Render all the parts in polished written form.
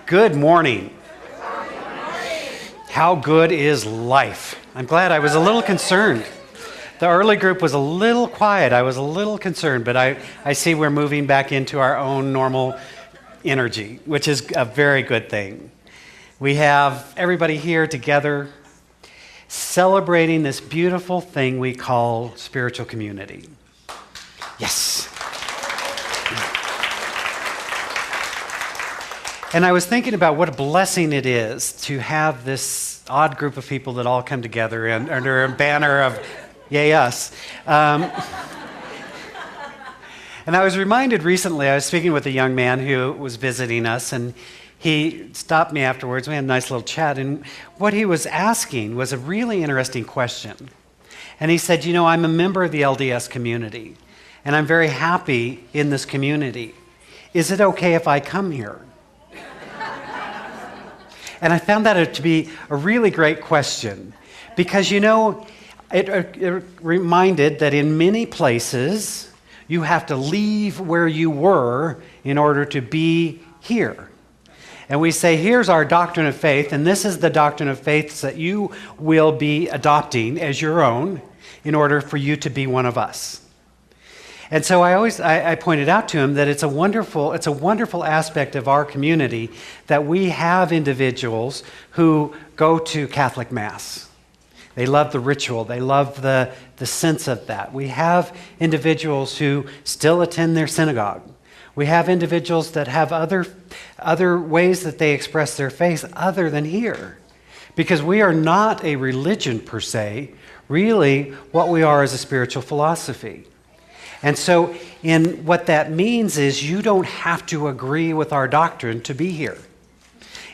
Good morning. How good is life? I'm glad. I was a little concerned. The early group was a little quiet. I was a little concerned, but I see we're moving back into our own normal energy, which is a very good thing. We have everybody here together celebrating this beautiful thing we call spiritual community. Yes. And I was thinking about what a blessing it is to have this odd group of people that all come together under a banner of yay us. And I was reminded recently, I was speaking with a young man who was visiting us, and he stopped me afterwards. We had a nice little chat, and what he was asking was a really interesting question. And he said, I'm a member of the LDS community, and I'm very happy in this community. Is it okay if I come here? And I found that to be a really great question because, it reminded that in many places you have to leave where you were in order to be here. And we say, here's our doctrine of faith, and this is the doctrine of faith that you will be adopting as your own in order for you to be one of us. And so I pointed out to him that it's a wonderful aspect of our community that we have individuals who go to Catholic Mass. They love the ritual. They love the sense of that. We have individuals who still attend their synagogue. We have individuals that have other ways that they express their faith other than here. Because we are not a religion per se. Really, what we are is a spiritual philosophy. And so what that means is you don't have to agree with our doctrine to be here.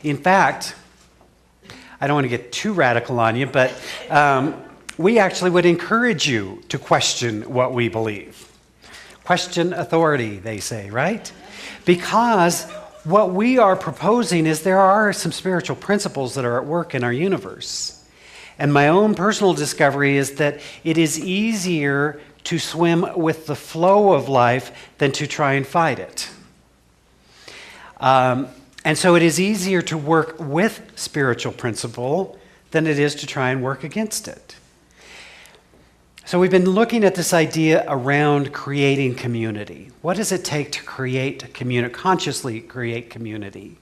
In fact, I don't want to get too radical on you, but we actually would encourage you to question what we believe. Question authority, they say, right? Because what we are proposing is there are some spiritual principles that are at work in our universe. And my own personal discovery is that it is easier to swim with the flow of life than to try and fight it. And so it is easier to work with spiritual principle than it is to try and work against it. So we've been looking at this idea around creating community. What does it take to create community, consciously create community?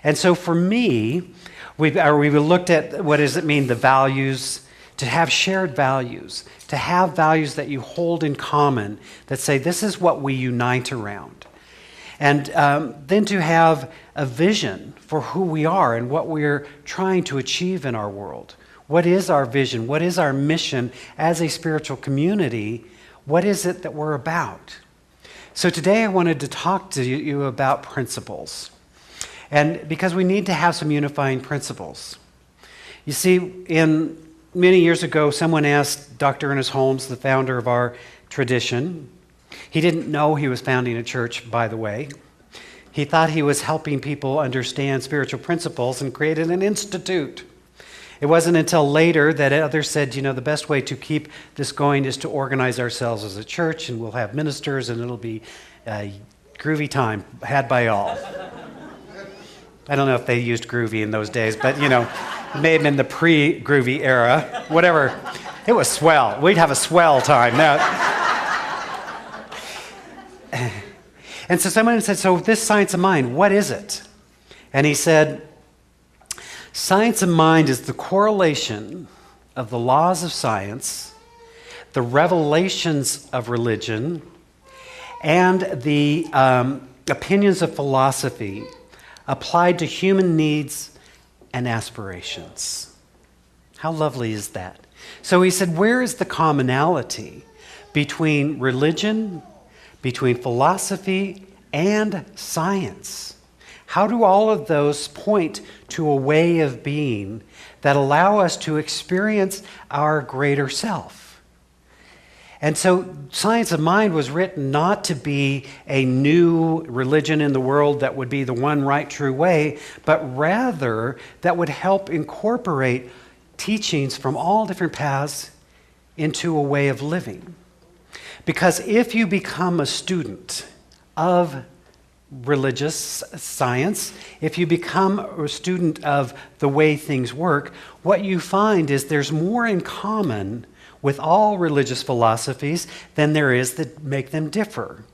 And so for me, we've looked at what does it mean, the values, to have shared values, to have values that you hold in common, that say this is what we unite around. And then to have a vision for who we are and what we're trying to achieve in our world. What is our vision? What is our mission as a spiritual community? What is it that we're about? So today I wanted to talk to you about principles. And because we need to have some unifying principles. You see, many years ago, someone asked Dr. Ernest Holmes, the founder of our tradition. He didn't know he was founding a church, by the way. He thought he was helping people understand spiritual principles and created an institute. It wasn't until later that others said, the best way to keep this going is to organize ourselves as a church, and we'll have ministers, and it'll be a groovy time had by all. I don't know if they used groovy in those days, but, it may have been the pre-groovy era. Whatever. It was swell. We'd have a swell time. And so someone said, so this science of mind, what is it? And he said, science of mind is the correlation of the laws of science, the revelations of religion, and the opinions of philosophy applied to human needs and aspirations. How lovely is that? So he said, where is the commonality between religion, between philosophy, and science? How do all of those point to a way of being that allow us to experience our greater self? And so Science of Mind was written not to be a new religion in the world that would be the one right true way, but rather that would help incorporate teachings from all different paths into a way of living. Because if you become a student of religious science, if you become a student of the way things work, what you find is there's more in common with all religious philosophies than there is that make them differ.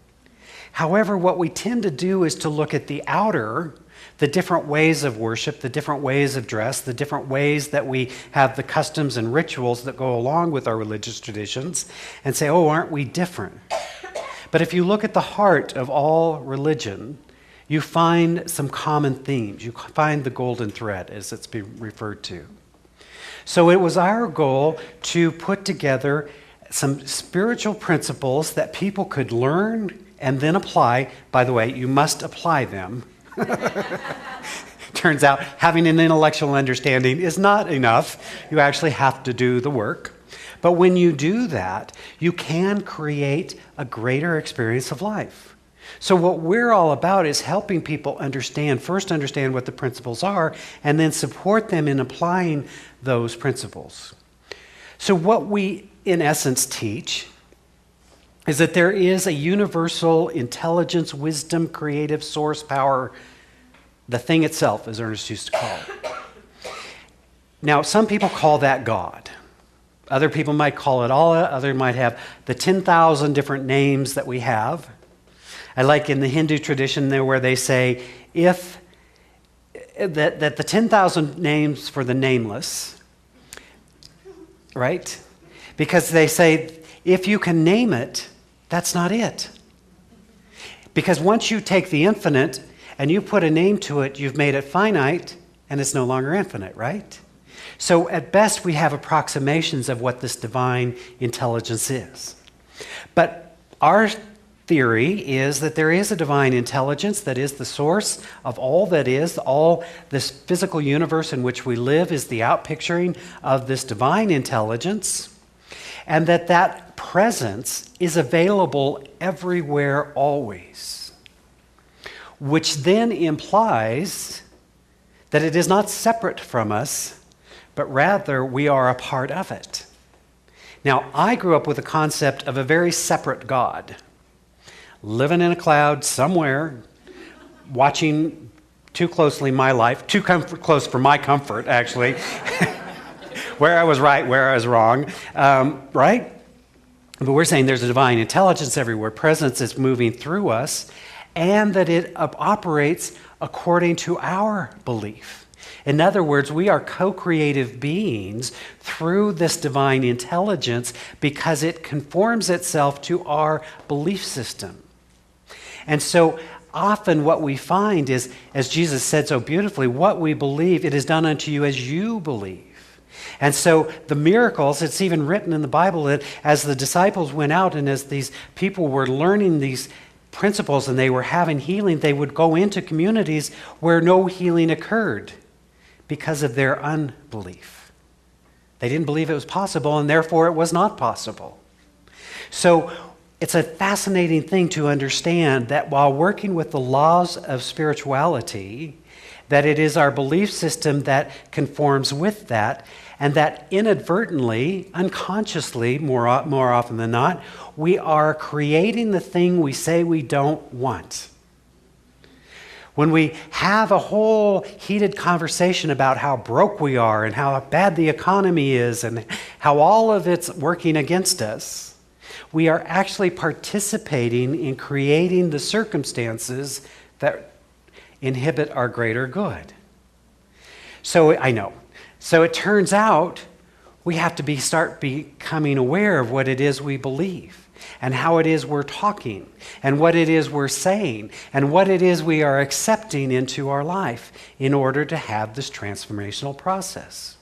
However, what we tend to do is to look at the outer, the different ways of worship, the different ways of dress, the different ways that we have the customs and rituals that go along with our religious traditions, and say, oh, aren't we different? But if you look at the heart of all religion, you find some common themes. You find the golden thread, as it's been referred to. So it was our goal to put together some spiritual principles that people could learn and then apply. By the way, you must apply them. Turns out having an intellectual understanding is not enough. You actually have to do the work. But when you do that, you can create a greater experience of life. So what we're all about is helping people first understand what the principles are, and then support them in applying those principles. So what we, in essence, teach is that there is a universal intelligence, wisdom, creative source power, the thing itself, as Ernest used to call it. Now, some people call that God. Other people might call it Allah. Others might have the 10,000 different names that we have. I like in the Hindu tradition there where they say that the 10,000 names for the nameless, right? Because they say if you can name it, that's not it. Because once you take the infinite and you put a name to it, you've made it finite and it's no longer infinite, right? So at best, we have approximations of what this divine intelligence is. But our theory is that there is a divine intelligence that is the source of all that is. All this physical universe in which we live is the outpicturing of this divine intelligence, and that presence is available everywhere, always. Which then implies that it is not separate from us, but rather we are a part of it. Now, I grew up with the concept of a very separate God, living in a cloud somewhere, watching too closely my life, close for my comfort, actually, where I was right, where I was wrong, right? But we're saying there's a divine intelligence everywhere, presence is moving through us, and that it operates according to our belief. In other words, we are co-creative beings through this divine intelligence because it conforms itself to our belief system. And so often what we find is, as Jesus said so beautifully, what we believe, it is done unto you as you believe. And so the miracles, it's even written in the Bible that as the disciples went out and as these people were learning these principles and they were having healing, they would go into communities where no healing occurred because of their unbelief. They didn't believe it was possible, and therefore it was not possible. So it's a fascinating thing to understand that while working with the laws of spirituality, that it is our belief system that conforms with that, and that inadvertently, unconsciously, more often than not, we are creating the thing we say we don't want. When we have a whole heated conversation about how broke we are and how bad the economy is and how all of it's working against us, we are actually participating in creating the circumstances that inhibit our greater good. So I know. So it turns out we have to start becoming aware of what it is we believe, and how it is we're talking, and what it is we're saying, and what it is we are accepting into our life in order to have this transformational process.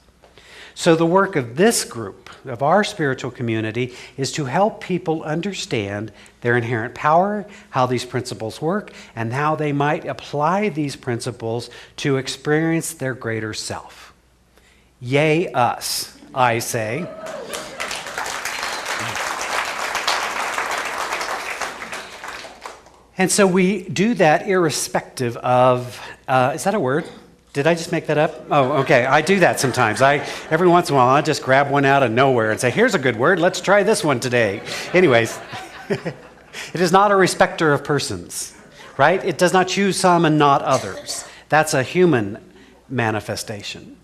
So the work of this group, of our spiritual community, is to help people understand their inherent power, how these principles work, and how they might apply these principles to experience their greater self. Yay us, I say. And so we do that irrespective of, is that a word? Did I just make that up? Oh, okay. I do that sometimes. Every once in a while, I just grab one out of nowhere and say, here's a good word. Let's try this one today. Anyways, it is not a respecter of persons. right? It does not choose some and not others. That's a human manifestation.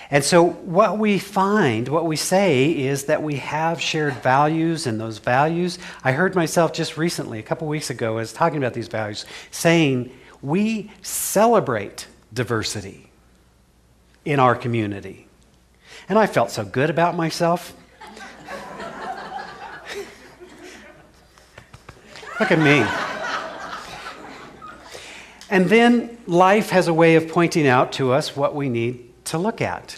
And so what we find, what we say is that we have shared values, and those values, I heard myself just recently, a couple weeks ago, as talking about these values, saying we celebrate diversity in our community. And I felt so good about myself. Look at me. And then life has a way of pointing out to us what we need to look at.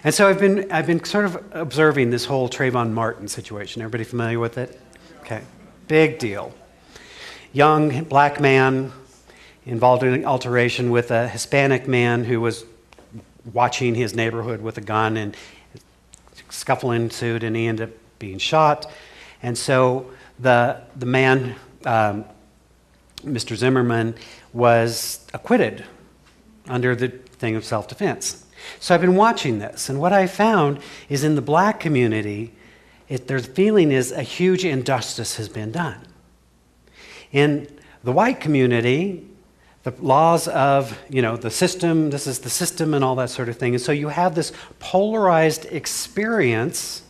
And so I've been sort of observing this whole Trayvon Martin situation. Everybody familiar with it? Okay. Big deal. Young black man involved in an alteration with a Hispanic man who was watching his neighborhood with a gun, and scuffle ensued, and he ended up being shot. And so the man, Mr. Zimmerman, was acquitted under the thing of self-defense. So I've been watching this, and what I found is in the black community, their feeling is a huge injustice has been done. In the white community, the laws of, the system, this is the system and all that sort of thing. And so you have this polarized experience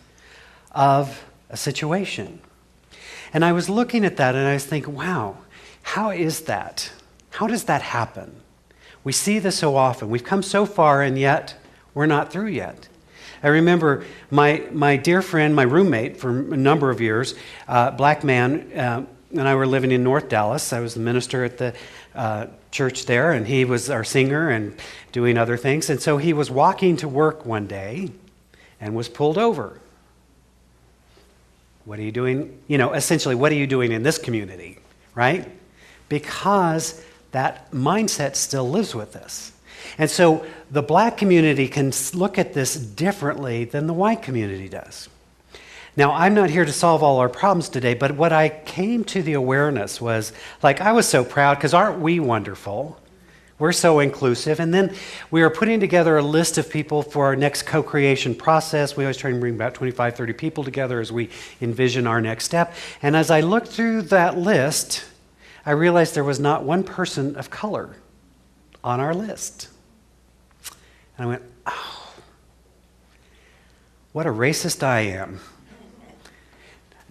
of a situation. And I was looking at that and I was thinking, wow, how is that? How does that happen? We see this so often. We've come so far and yet we're not through yet. I remember my dear friend, my roommate for a number of years, black man, and I were living in North Dallas. I was the minister at the church there, and he was our singer and doing other things. And so he was walking to work one day and was pulled over. What are you doing? Essentially, what are you doing in this community, right? Because that mindset still lives with us. And so the black community can look at this differently than the white community does. Now, I'm not here to solve all our problems today, but what I came to the awareness was, I was so proud, because aren't we wonderful? We're so inclusive. And then we are putting together a list of people for our next co-creation process. We always try to bring about 25, 30 people together as we envision our next step. And as I looked through that list, I realized there was not one person of color on our list. And I went, oh, what a racist I am.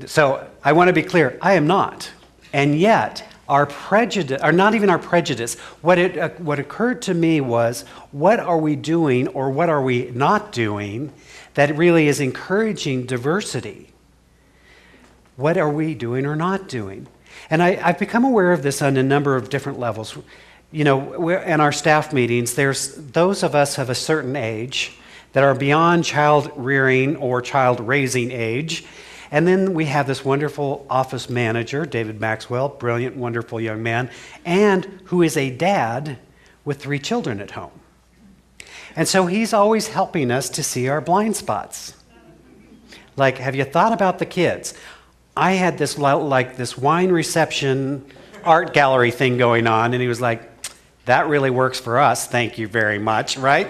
So I want to be clear, I am not. And yet, our prejudice, or not even our prejudice, what occurred to me was, what are we doing or what are we not doing that really is encouraging diversity? What are we doing or not doing? And I've become aware of this on a number of different levels. In our staff meetings, there's those of us of a certain age that are beyond child rearing or child raising age. And then we have this wonderful office manager, David Maxwell, brilliant, wonderful young man, and who is a dad with 3 children at home. And so he's always helping us to see our blind spots. Like, have you thought about the kids? I had this this wine reception art gallery thing going on, and he was like, that really works for us, thank you very much, right?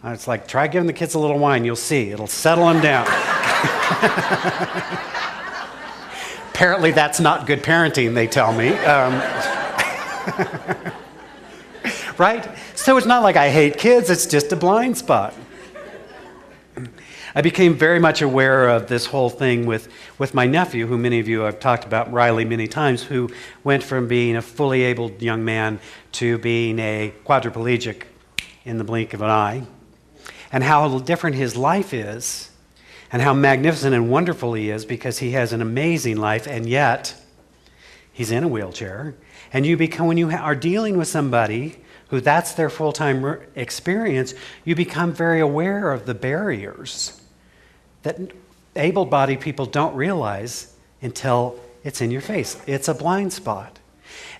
It's like, try giving the kids a little wine, you'll see, it'll settle them down. Apparently that's not good parenting, they tell me. Right? So it's not like I hate kids, it's just a blind spot. I became very much aware of this whole thing with my nephew, who many of you have talked about, Riley, many times, who went from being a fully abled young man to being a quadriplegic in the blink of an eye, and how different his life is, and how magnificent and wonderful he is, because he has an amazing life, and yet he's in a wheelchair. And when you are dealing with somebody who that's their full-time experience, you become very aware of the barriers that able-bodied people don't realize until it's in your face. It's a blind spot.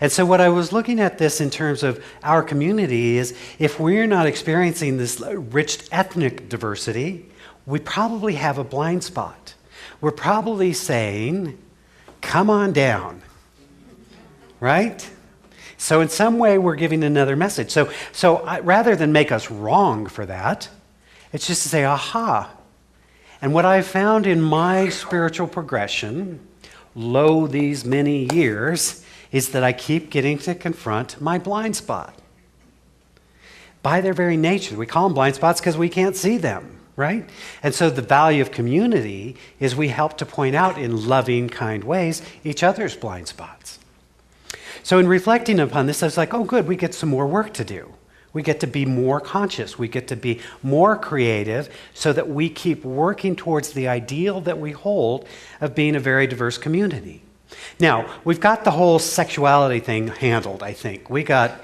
And so what I was looking at this in terms of our community is, if we're not experiencing this rich ethnic diversity, we probably have a blind spot. We're probably saying, come on down, right? So in some way, we're giving another message. So rather than make us wrong for that, it's just to say, aha. And what I've found in my spiritual progression, lo these many years, is that I keep getting to confront my blind spot. By their very nature, we call them blind spots because we can't see them, right? And so the value of community is we help to point out in loving, kind ways each other's blind spots. So in reflecting upon this, I was like, oh good, we get some more work to do. We get to be more conscious. We get to be more creative so that we keep working towards the ideal that we hold of being a very diverse community. Now, we've got the whole sexuality thing handled, I think. We got,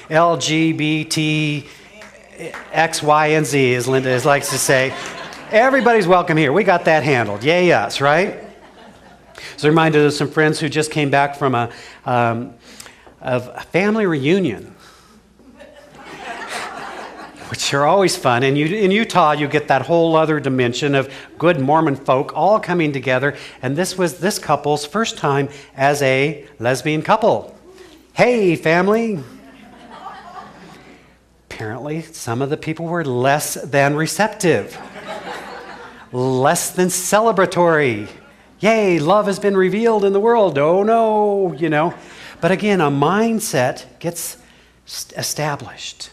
LGBT, X, Y, and Z, as Linda likes to say. Everybody's welcome here. We got that handled. Yay, us, right? So I'm reminded of some friends who just came back from a family reunion, which are always fun. And in Utah, you get that whole other dimension of good Mormon folk all coming together. And this was this couple's first time as a lesbian couple. Hey, family. Apparently, some of the people were less than receptive, less than celebratory. Yay, love has been revealed in the world. Oh no, But again, a mindset gets established.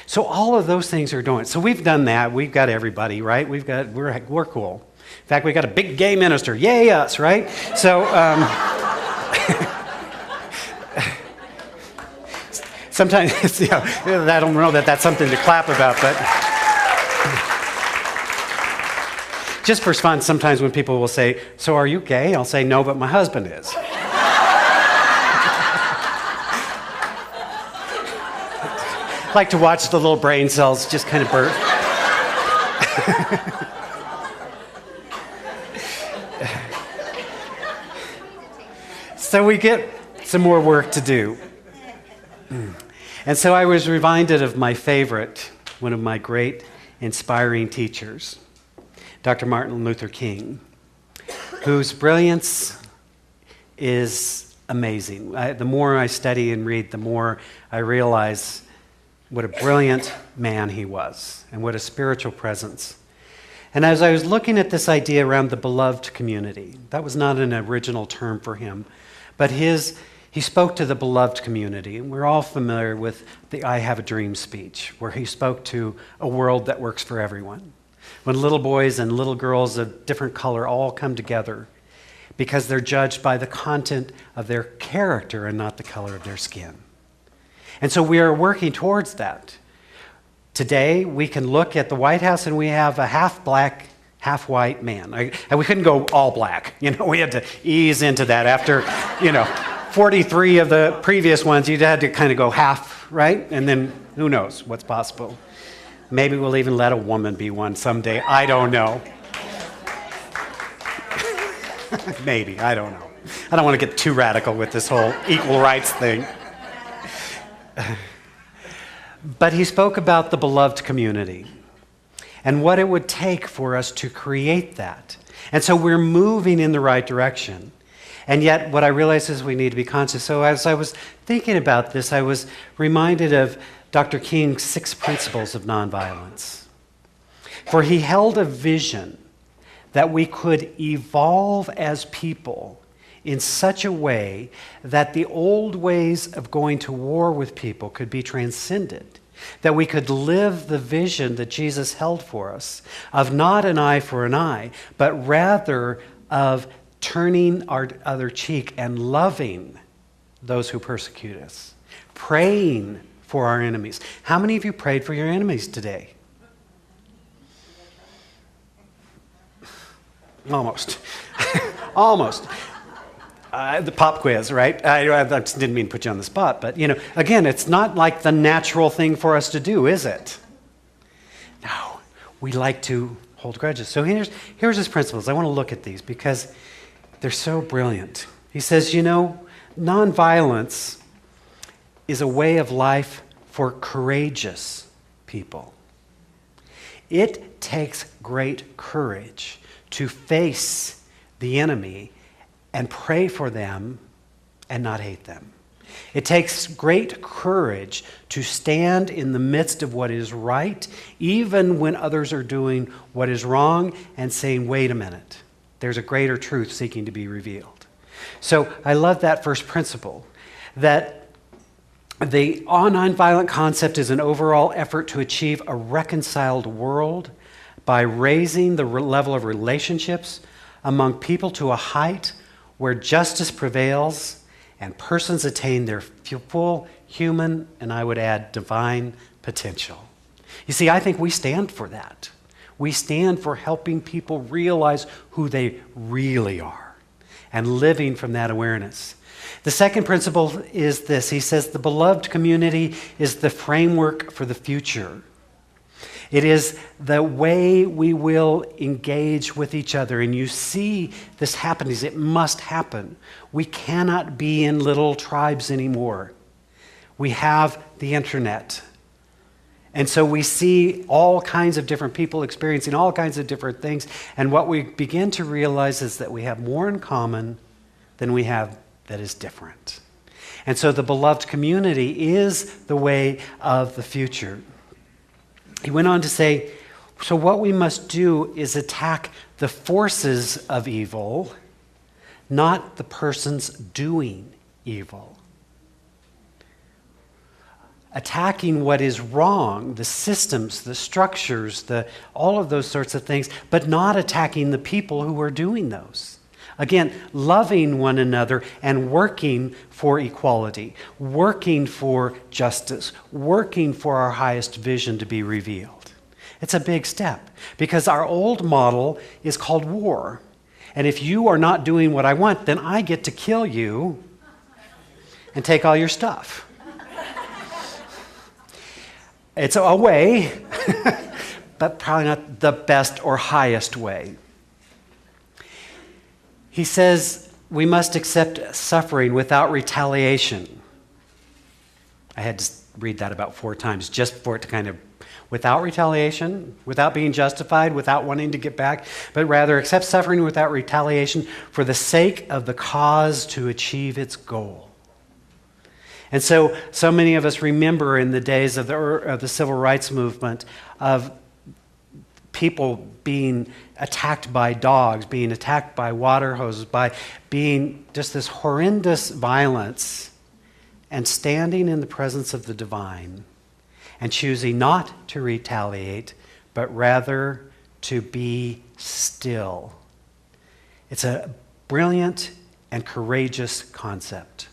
So all of those things are doing. So we've done that. We've got everybody, right? We're cool. In fact, we got a big gay minister. Yay, us, right? So sometimes, I don't know that that's something to clap about, but just for fun, sometimes when people will say, so are you gay? I'll say, no, but my husband is. Like to watch the little brain cells just kind of burst. So we get some more work to do. And so I was reminded of my favorite, one of my great inspiring teachers, Dr. Martin Luther King, whose brilliance is amazing. The more I study and read, the more I realize what a brilliant man he was and what a spiritual presence. And as I was looking at this idea around the beloved community, that was not an original term for him, but he spoke to the beloved community. And we're all familiar with the I Have a Dream speech, where he spoke to a world that works for everyone. When little boys and little girls of different color all come together because they're judged by the content of their character and not the color of their skin. And so we are working towards that. Today, we can look at the White House and we have a half black, half white man. And we couldn't go all black. We had to ease into that after, 43 of the previous ones, you'd had to kind of go half, right? And then who knows what's possible. Maybe we'll even let a woman be one someday. I don't know. Maybe, I don't know. I don't want to get too radical with this whole equal rights thing. But he spoke about the beloved community and what it would take for us to create that. And so we're moving in the right direction. And yet what I realize is we need to be conscious. So as I was thinking about this, I was reminded of Dr. King's 6 principles of nonviolence. For he held a vision that we could evolve as people in such a way that the old ways of going to war with people could be transcended, that we could live the vision that Jesus held for us of not an eye for an eye, but rather of turning our other cheek and loving those who persecute us, praying for our enemies. How many of you prayed for your enemies today? Almost. Almost. The pop quiz, right? I didn't mean to put you on the spot, but, again, it's not like the natural thing for us to do, is it? No, we like to hold grudges. So here's his principles. I want to look at these because they're so brilliant. He says, nonviolence is a way of life for courageous people. It takes great courage to face the enemy and pray for them and not hate them. It takes great courage to stand in the midst of what is right, even when others are doing what is wrong, and saying, wait a minute, there's a greater truth seeking to be revealed. So I love that first principle, that the nonviolent concept is an overall effort to achieve a reconciled world by raising the level of relationships among people to a height where justice prevails and persons attain their full human, and I would add, divine potential. You see, I think we stand for that. We stand for helping people realize who they really are and living from that awareness. The second principle is this. He says the beloved community is the framework for the future. It is the way we will engage with each other. And you see this happening. It must happen. We cannot be in little tribes anymore. We have the internet. And so we see all kinds of different people experiencing all kinds of different things. And what we begin to realize is that we have more in common than we have that is different. And so the beloved community is the way of the future. He went on to say, so what we must do is attack the forces of evil, not the persons doing evil. Attacking what is wrong, the systems, the structures, all of those sorts of things, but not attacking the people who are doing those. Again, loving one another and working for equality, working for justice, working for our highest vision to be revealed. It's a big step because our old model is called war. And if you are not doing what I want, then I get to kill you and take all your stuff. It's a way, but probably not the best or highest way. He says we must accept suffering without retaliation. I had to read that about 4 times just for it to kind of, without retaliation, without being justified, without wanting to get back, but rather accept suffering without retaliation for the sake of the cause to achieve its goal. And so many of us remember in the days of the civil rights movement of people being attacked by dogs, being attacked by water hoses, by being just this horrendous violence, and standing in the presence of the divine and choosing not to retaliate, but rather to be still. It's a brilliant and courageous concept.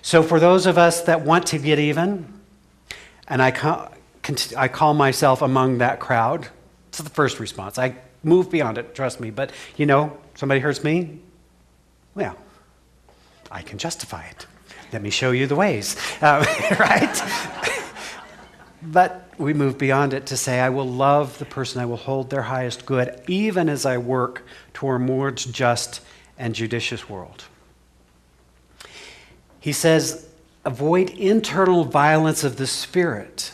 So for those of us that want to get even, and I call myself among that crowd, it's the first response. I move beyond it, trust me. But, somebody hurts me, well, I can justify it. Let me show you the ways, right? But we move beyond it to say, I will love the person, I will hold their highest good, even as I work toward a more just and judicious world. He says, avoid internal violence of the spirit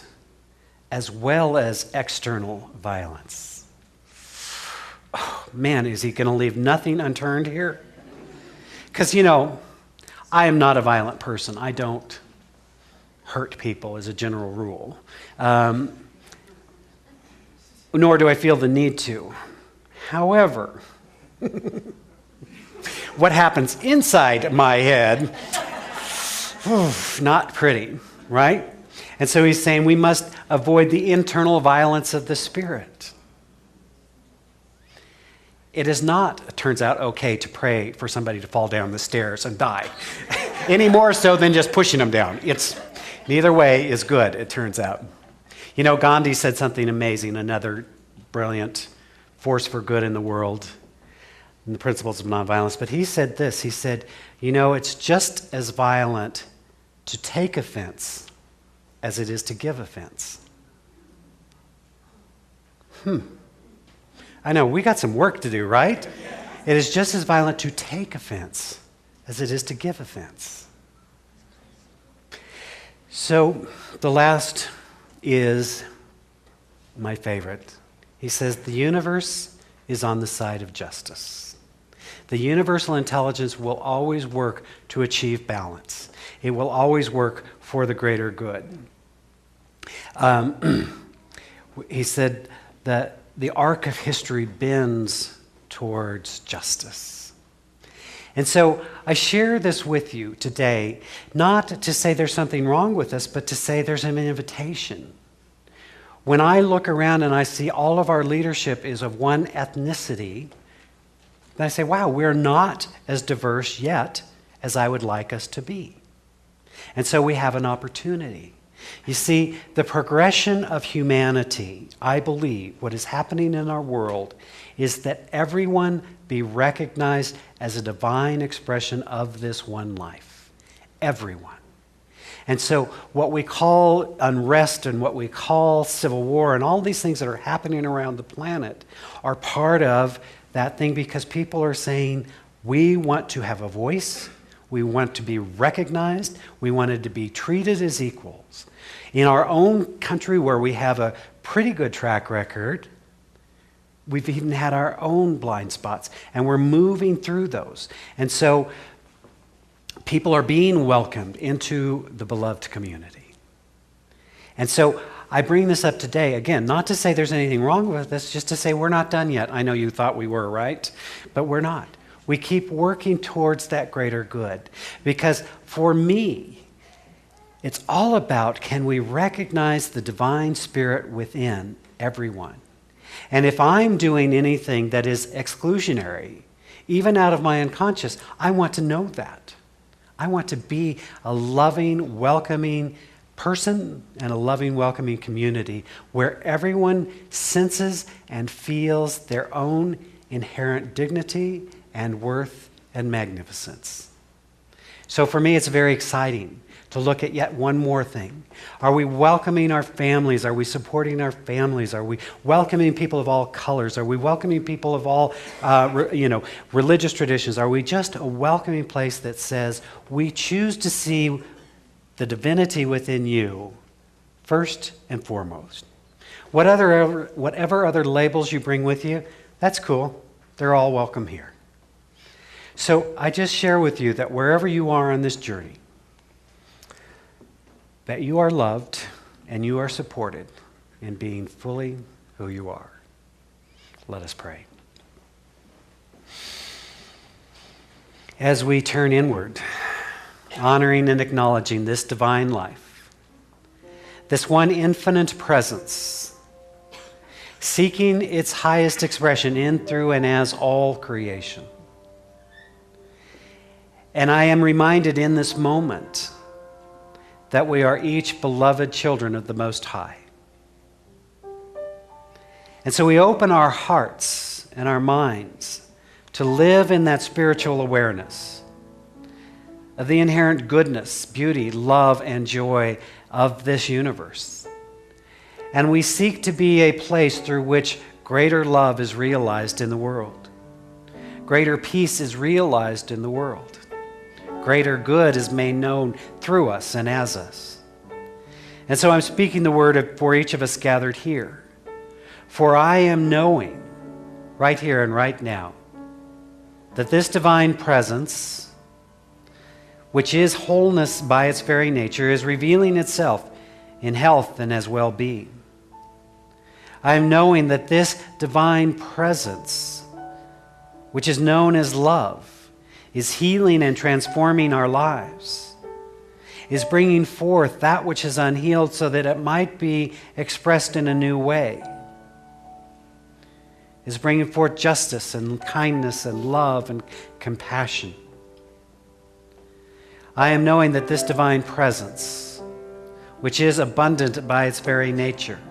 as well as external violence. Oh, man, is he going to leave nothing unturned here? Because, I am not a violent person. I don't hurt people as a general rule. Nor do I feel the need to. However, what happens inside my head, not pretty, right? And so he's saying we must avoid the internal violence of the spirit. It is not, it turns out, okay to pray for somebody to fall down the stairs and die. Any more so than just pushing them down. Neither way is good, it turns out. Gandhi said something amazing, another brilliant force for good in the world, and the principles of nonviolence. But he said this, he said, it's just as violent to take offense as it is to give offense. I know, we got some work to do, right? It is just as violent to take offense as it is to give offense. So the last is my favorite. He says the universe is on the side of justice. The universal intelligence will always work to achieve balance. It will always work for the greater good. He said that the arc of history bends towards justice. And so I share this with you today, not to say there's something wrong with us, but to say there's an invitation. When I look around and I see all of our leadership is of one ethnicity, then I say, wow, we're not as diverse yet as I would like us to be. And so we have an opportunity. You see, the progression of humanity, I believe, what is happening in our world is that everyone be recognized as a divine expression of this one life. Everyone. And so what we call unrest and what we call civil war and all these things that are happening around the planet are part of that thing, because people are saying, we want to have a voice, we want to be recognized, we wanted to be treated as equals. In our own country, where we have a pretty good track record, we've even had our own blind spots, and we're moving through those. And so people are being welcomed into the beloved community. And so I bring this up today, again, not to say there's anything wrong with this, just to say we're not done yet. I know you thought we were, right? But we're not. We keep working towards that greater good. Because for me, it's all about, can we recognize the divine spirit within everyone? And if I'm doing anything that is exclusionary, even out of my unconscious, I want to know that. I want to be a loving, welcoming person and a loving, welcoming community where everyone senses and feels their own inherent dignity and worth and magnificence. So for me, it's very exciting to look at yet one more thing. Are we welcoming our families? Are we supporting our families? Are we welcoming people of all colors? Are we welcoming people of all religious traditions? Are we just a welcoming place that says we choose to see the divinity within you first and foremost? Whatever other labels you bring with you, that's cool. They're all welcome here. So I just share with you that wherever you are on this journey, that you are loved and you are supported in being fully who you are. Let us pray. As we turn inward, honoring and acknowledging this divine life, this one infinite presence, seeking its highest expression in, through, and as all creation. And I am reminded in this moment that we are each beloved children of the Most High. And so we open our hearts and our minds to live in that spiritual awareness of the inherent goodness, beauty, love, and joy of this universe. And we seek to be a place through which greater love is realized in the world. Greater peace is realized in the world. Greater good is made known through us and as us. And so I'm speaking the word for each of us gathered here. For I am knowing, right here and right now, that this divine presence, which is wholeness by its very nature, is revealing itself in health and as well-being. I am knowing that this divine presence, which is known as love, is healing and transforming our lives, is bringing forth that which is unhealed so that it might be expressed in a new way, is bringing forth justice and kindness and love and compassion. I am knowing that this divine presence, which is abundant by its very nature,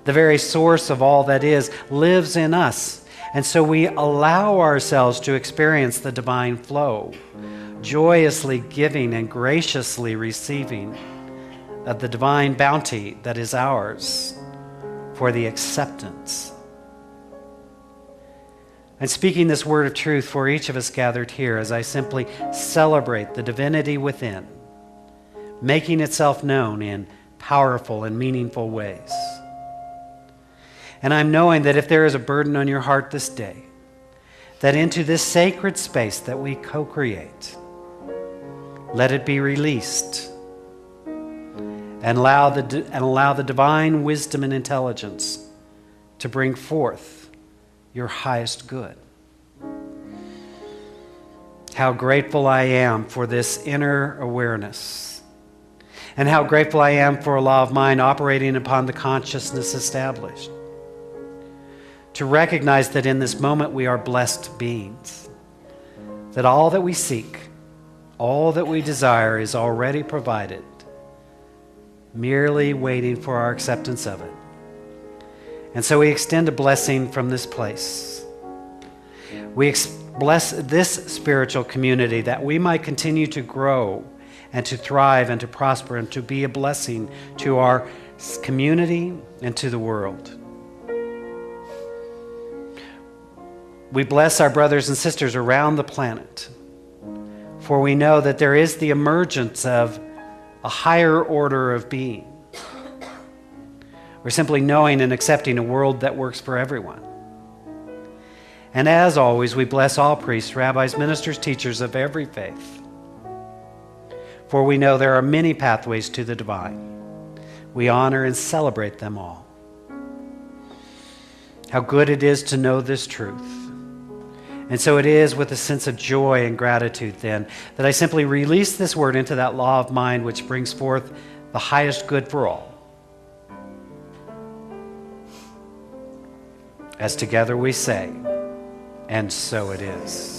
the very source of all that is, lives in us. And so we allow ourselves to experience the divine flow, joyously giving and graciously receiving of the divine bounty that is ours for the acceptance. And speaking this word of truth for each of us gathered here as I simply celebrate the divinity within, making itself known in powerful and meaningful ways. And I'm knowing that if there is a burden on your heart this day, that into this sacred space that we co-create, let it be released and allow the divine wisdom and intelligence to bring forth your highest good. How grateful I am for this inner awareness. And how grateful I am for a law of mind operating upon the consciousness established. To recognize that in this moment we are blessed beings. That all that we seek, all that we desire is already provided, merely waiting for our acceptance of it. And so we extend a blessing from this place. We bless this spiritual community that we might continue to grow and to thrive and to prosper and to be a blessing to our community and to the world. We bless our brothers and sisters around the planet, for we know that there is the emergence of a higher order of being. We're simply knowing and accepting a world that works for everyone. And as always, we bless all priests, rabbis, ministers, teachers of every faith. For we know there are many pathways to the divine. We honor and celebrate them all. How good it is to know this truth. And so it is with a sense of joy and gratitude then that I simply release this word into that law of mind which brings forth the highest good for all. As together we say, and so it is.